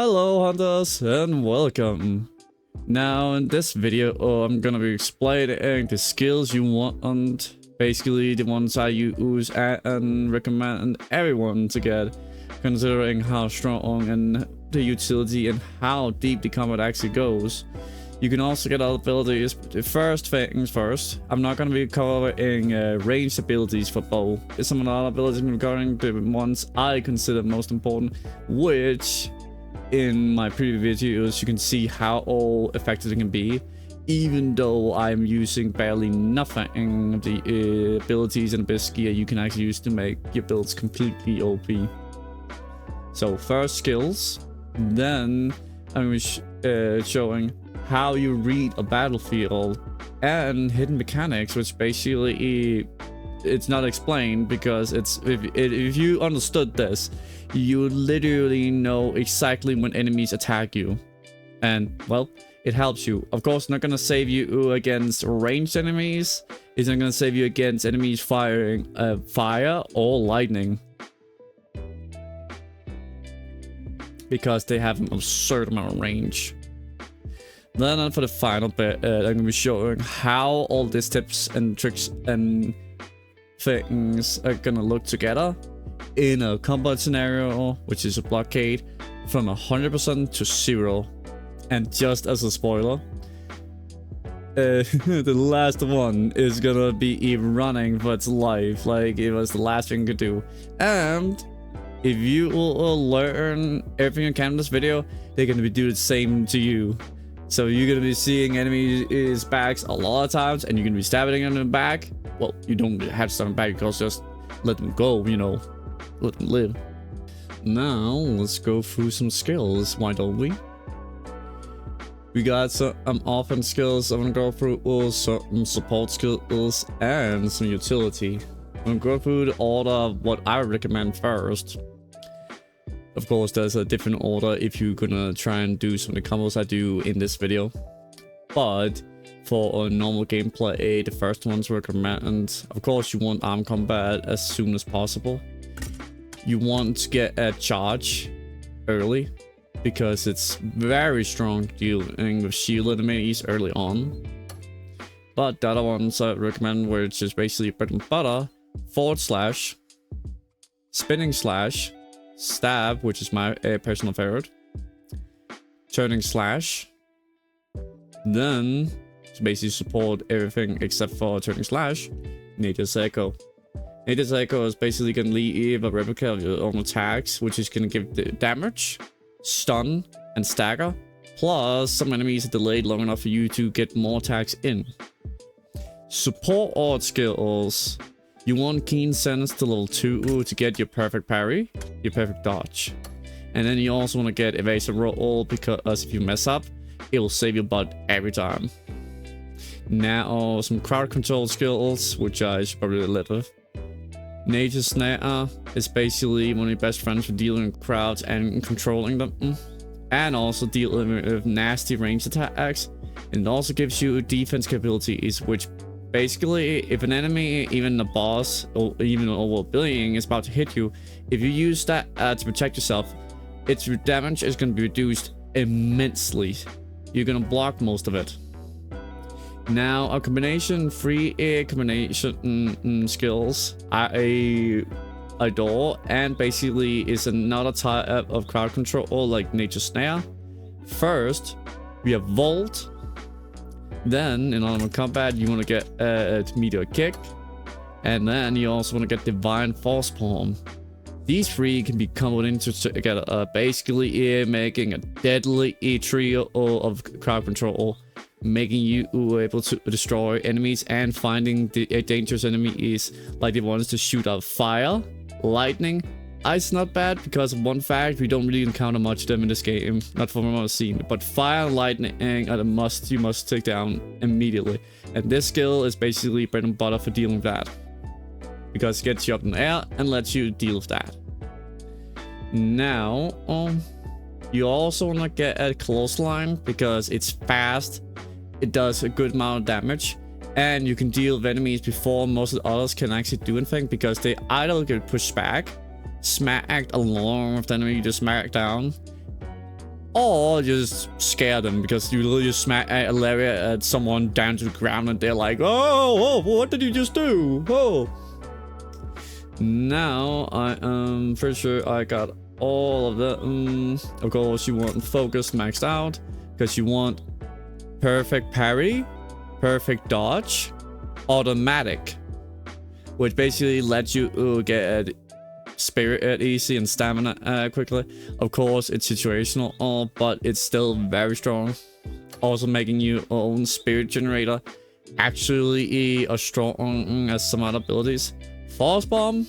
Hello hunters and welcome. Now in this video I'm gonna be explaining the skills you want, basically the ones I use and recommend everyone to get, considering how strong and the utility and how deep the combat actually goes. You can also get other abilities, but the first things first, I'm not going to be covering ranged abilities for bow. There's some other abilities regarding the ones I consider most important, which in my previous videos you can see how all effective it can be, even though I'm using barely nothing of the abilities and best gear you can actually use to make your builds completely OP. So first skills, then I'm showing how you read a battlefield and hidden mechanics, which basically it's not explained because if you understood this, you literally know exactly when enemies attack you, and well, it helps you. Of course, not gonna save you against ranged enemies. It's not gonna save you against enemies firing fire or lightning, because they have an absurd amount of range. Then for the final bit, I'm going to be showing how all these tips and tricks and things are going to look together in a combat scenario, which is a blockade, from 100% to 0. And just as a spoiler, the last one is going to be running for its life, like it was the last thing you could do. And if you will learn everything you can in this video, they're going to be doing the same to you. So you're going to be seeing enemies' backs a lot of times, and you're going to be stabbing them in the back. Well, you don't have to stab them back, because just let them go, you know, let them live. Now, let's go through some skills, why don't we? We got some offense skills I'm going to go through, some support skills, and some utility. I'm going to go through the order of what I recommend first. Of course, there's a different order if you're gonna try and do some of the combos I do in this video. But for a normal gameplay, the first one's recommend. Of course, you want arm combat as soon as possible. You want to get a charge early, because it's very strong dealing with shield enemies early on. But the other ones I recommend, which is basically bread and butter, forward slash, spinning slash, stab, which is my personal favorite, turning slash, then to basically support everything except for turning slash, nature's echo. Nature's echo is basically going to leave a replica of your own attacks, which is going to give the damage, stun, and stagger, plus some enemies are delayed long enough for you to get more attacks in. Support art skills. You want keen sense to level 2 to get your perfect parry, your perfect dodge. And then you also want to get evasive roll, because if you mess up, it will save your butt every time. Now some crowd control skills, which I should probably let with. Nature's Snare is basically one of your best friends for dealing with crowds and controlling them. And also dealing with nasty ranged attacks. And it also gives you defense capabilities, which basically, if an enemy, even a boss, or even an overall being is about to hit you, if you use that to protect yourself, its damage is going to be reduced immensely. You're going to block most of it. Now, a combination, free combination skills I adore, and basically is another type of crowd control, like Nature's Snare. First, we have Volt. Then in normal combat you want to get meteor kick, and then you also want to get divine force palm. These three can be comboed into together, basically making a deadly trio of crowd control, making you able to destroy enemies and finding the dangerous enemies, like the ones to shoot out fire, lightning. Ice not bad, because of one fact, we don't really encounter much of them in this game, not from what I've seen. But fire and lightning are the you must take down immediately. And this skill is basically bread and butter for dealing with that, because it gets you up in the air and lets you deal with that. Now, you also want to get a clothesline, because it's fast, it does a good amount of damage, and you can deal with enemies before most of the others can actually do anything, because they either get pushed back, smacked along with the enemy you just smacked down, or just scare them because you literally just smack a lariat at someone down to the ground and they're like, oh, what did you just do? Oh. Now I am pretty sure I got all of the. Of course, you want focus maxed out because you want perfect parry, perfect dodge, automatic, which basically lets you get spirit easy and stamina quickly. Of course, it's situational, but it's still very strong. Also making your own spirit generator actually as strong as some other abilities. Force bomb.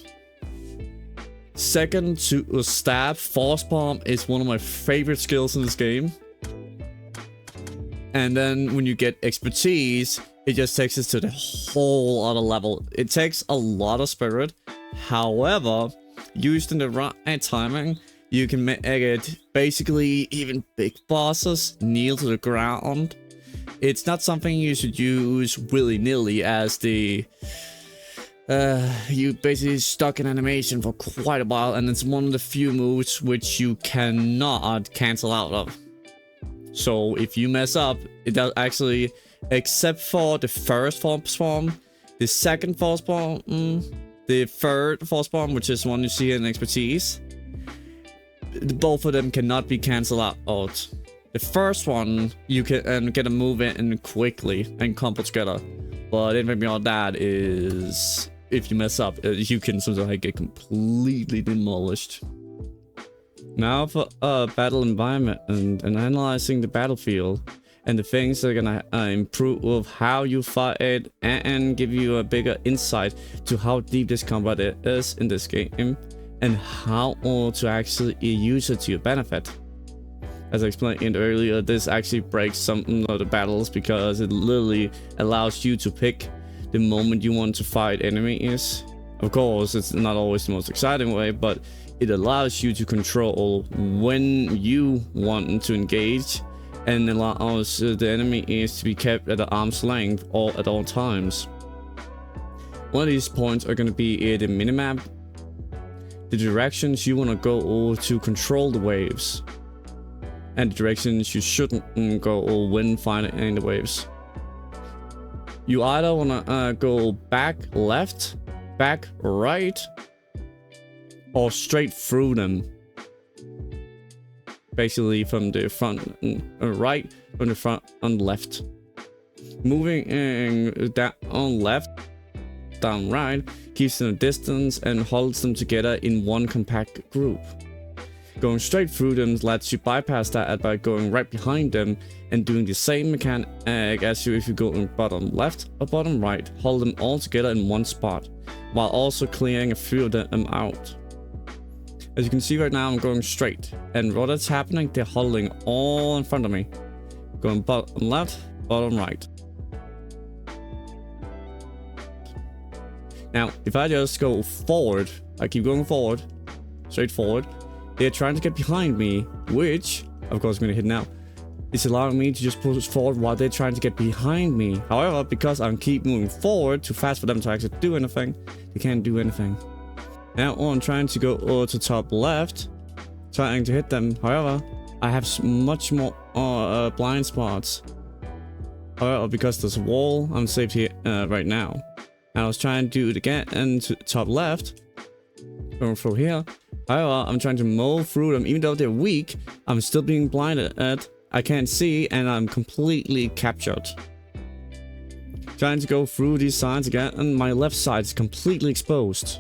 Second to stab, force bomb is one of my favorite skills in this game. And then when you get expertise, it just takes us to the whole other level. It takes a lot of spirit. However, used in the right timing, you can make it basically even big bosses kneel to the ground. It's not something you should use willy-nilly as the you basically stuck in animation for quite a while, and it's one of the few moves which you cannot cancel out of. So if you mess up, it does actually, except for the first force bomb, the second force bomb, the third force bomb, which is one you see in expertise, both of them cannot be cancelled out. The first one, you can get a move in quickly and combo together. But anything beyond that is, if you mess up, you can sometimes get completely demolished. Now for battle environment and analyzing the battlefield and the things that are gonna improve how you fight and give you a bigger insight to how deep this combat is in this game and how to actually use it to your benefit. As I explained earlier, this actually breaks some of the battles because it literally allows you to pick the moment you want to fight enemies. Of course, it's not always the most exciting way, but it allows you to control when you want to engage and allows the enemies to be kept at arm's length at all times. One of these points are going to be the minimap, the directions you want to go to control the waves, and the directions you shouldn't go when fighting the waves. You either want to go back left, back right, or straight through them. Basically from the front right, from the front on left. Moving down left, down right, keeps them a distance and holds them together in one compact group. Going straight through them lets you bypass that by going right behind them and doing the same mechanic as if you go in bottom left or bottom right. Hold them all together in one spot, while also clearing a few of them out. As you can see right now, I'm going straight, and what is happening, they're holding all in front of me. Going bottom left, bottom right. Now, if I just go forward, I keep going forward, straight forward, they're trying to get behind me, which, of course I'm going to hit now. It's allowing me to just push forward while they're trying to get behind me. However, because I keep moving forward too fast for them to actually do anything, they can't do anything. Now I'm trying to go to top left, trying to hit them. However, I have much more blind spots. However, because there's a wall, I'm safe here right now. And I was trying to do it again and to top left, going through here. However, I'm trying to mow through them. Even though they're weak, I'm still being blinded at. I can't see and I'm completely captured. Trying to go through these sides again, and my left side is completely exposed.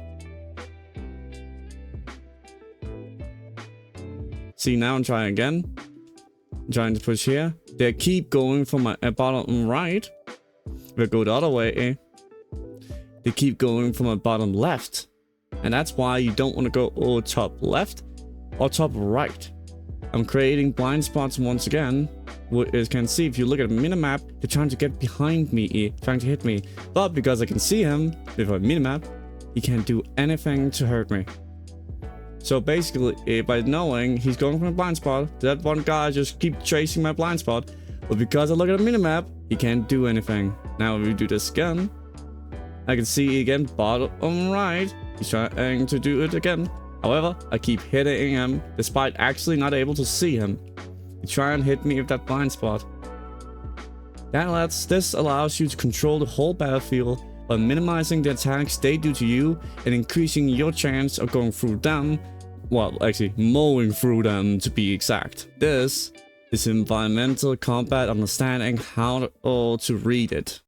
See, now I'm trying again. I'm trying to push here. They keep going from my bottom right. If I go the other way, they keep going from my bottom left. And that's why you don't want to go top left or top right. I'm creating blind spots once again. What you can see, if you look at the minimap, they're trying to get behind me, trying to hit me. But because I can see him with a minimap, he can't do anything to hurt me. So basically, by knowing he's going from a blind spot, that one guy just keep chasing my blind spot. But because I look at the minimap, he can't do anything. Now if we do this again, I can see again bottom right. He's trying to do it again. However, I keep hitting him despite actually not able to see him. to try and hit me with that blind spot. This allows you to control the whole battlefield by minimizing the attacks they do to you and increasing your chance of going through them, well, actually mowing through them to be exact. This is environmental combat understanding how to read it.